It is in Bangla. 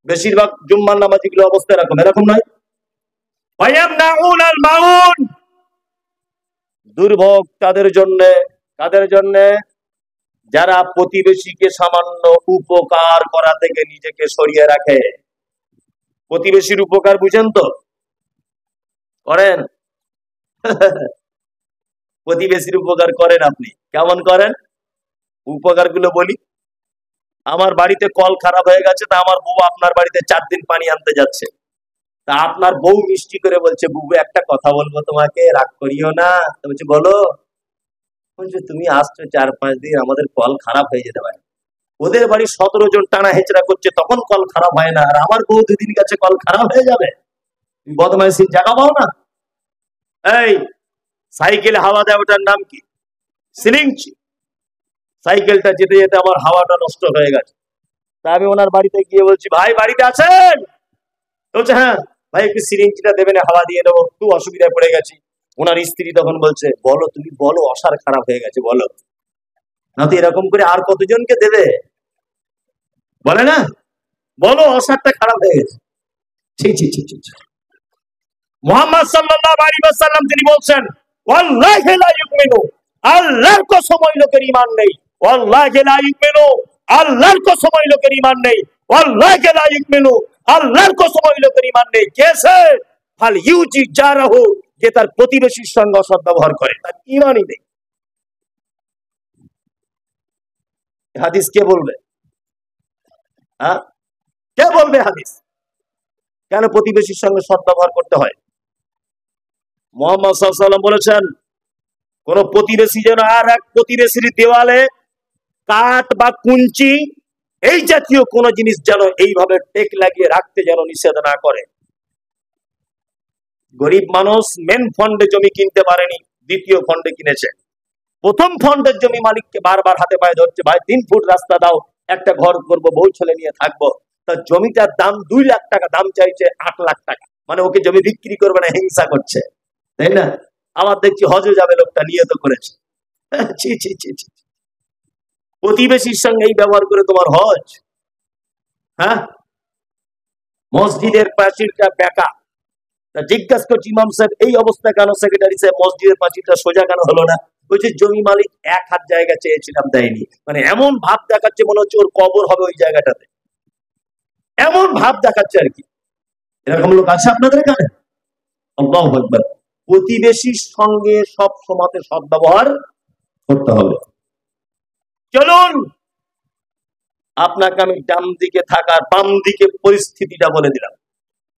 বেশিরভাগ জুম্মার নামাজিগুলো অবস্থা এরকম নয়। ওয়ায়ামনাউনাল মাউন, দুর্ভোগ তাদের জন্য, কাদের জন্য? যারা প্রতিবেশীকে সামান্য উপকার করা থেকে নিজেকে সরিয়ে রাখে। প্রতিবেশীর উপকার বুঝেন তো? করেন? প্রতিবেশীর উপকার করেন আপনি? কেমন করেন উপকার গুলো বলি। আমার বাড়িতে কল খারাপ হয়ে গেছে, তা আমার বউ আপনার বাড়িতে 4 দিন পানি আনতে যাচ্ছে। তা আপনার বউ মিষ্টি করে বলছে, বুবু একটা কথা বলবো তোমাকে, রাগ করিও না। বলছে বলো। বলছে তুমি আসছো 4-5 দিন, আমাদের কল খারাপ হয়ে যেতে পারে। ওদের বাড়ি 17 জন টানা হেঁচড়া করছে, তখন কল খারাপ হয় না, আর আমার বউ 2 দিন গেছে কল খারাপ হয়ে যাবে? বদমাইশির জায়গা পাও না। এই সাইকেলে হাওয়া দেয়, ওটার নাম কি? সিলিংচি। সাইকেলটা যেতে যেতে আমার হাওয়াটা নষ্ট হয়ে গেছে। তা আমি ওনার বাড়িতে গিয়ে বলছি, ভাই বাড়িতে আছেন? বলছে হ্যাঁ। ভাই একটু সিলিংচিটা দেবেন, হাওয়া দিয়ে নেবো, খুব অসুবিধায় পড়ে গেছি। ওনার স্ত্রী তখন বলছে, বলো তুমি বলো, অসার খারাপ হয়ে গেছে বলো। না তো এরকম করে আর কতজনকে দেবে? বলে না, বলো অসারটা খারাপ হয়ে গেছে। ছি ছি ছি ছি। মুহাম্মদ সাল্লাল্লাহু আলাইহি ওয়াসাল্লাম তিনি বলছেন, ওয়াল্লাহি লা ইউমিনু, আল্লাহর কসম ওই লোকের ঈমান নেই। ওয়াল্লাহি লা ইউমিনু, আল্লাহর কসম ওই লোকের ঈমান নেই। ওয়াল্লাহি লা ইউমিনু, আল্লাহর কসম ওই লোকের ঈমান নেই। কেসে ফাল ইউজি জারাহু, যে তার প্রতিবেশীর সঙ্গে অসৎ ব্যবহার করে, তার ঈমানই নেই। হাদিস কে বলবে? হ্যাঁ, কে বলবে হাদিস? কেন প্রতিবেশীর সঙ্গে সৎ ব্যবহার করতে হয়? মুহাম্মদ সাল্লাল্লাহু আলাইহি ওয়াসাল্লাম বলেছেন, কোন প্রতিবেশী যেন আর এক প্রতিবেশীর দেওয়ালে কাঠ বা কুঞ্চি এই জাতীয় কোন জিনিস যেন এইভাবে টেক লাগিয়ে রাখতে যেন নিষেধ না করে। গরিব মানুষ মেন ফন্ডে জমি কিনতে পারেনি, দ্বিতীয় ফন্ডে কিনেছে। প্রথম ফন্ডের জমি মালিককে বারবার হাতে পায়ে ধরছে, ভাই 3 ফুট রাস্তা দাও, একটা ঘর করবো, বউ ছেলে নিয়ে থাকবো। তার জমিটার দাম 2 লাখ টাকা, দাম চাইছে 8 লাখ টাকা। মানে ওকে জমি বিক্রি করবে না, হিংসা করছে, তাই না? আবার দেখছি হজে যাবে লোকটা, নিয়ত করেছে। ছি ছি ছি ছি। প্রতিবেশীর সঙ্গে এই ব্যবহার করে তোমার হজ? হ্যাঁ, মসজিদের প্রাচীরটা বেঁকা। তা জিজ্ঞাসা করছি, ইমাম সাহেব এই অবস্থা কেন? সেক্রেটারি সাহেব মসজিদের প্রাচীরটা সোজা কেন হলো না? বলছে জমি মালিক 1 হাত জায়গা চেয়েছিলাম, দেয়নি। মানে এমন ভাব দেখাচ্ছে মনে হচ্ছে ওর কবর হবে ওই জায়গাটাতে, এমন ভাব দেখাচ্ছে আর কি। এরকম লোক আছে আপনাদের এখানে? আল্লাহু আকবার। প্রতিবেশীর সঙ্গে সব সময়তে সদ্ব্যবহার করতে হবে। চলুন আপনাকে আমি ডান দিকে থাকার বাম দিকে পরিস্থিতিটা বলে দিলাম।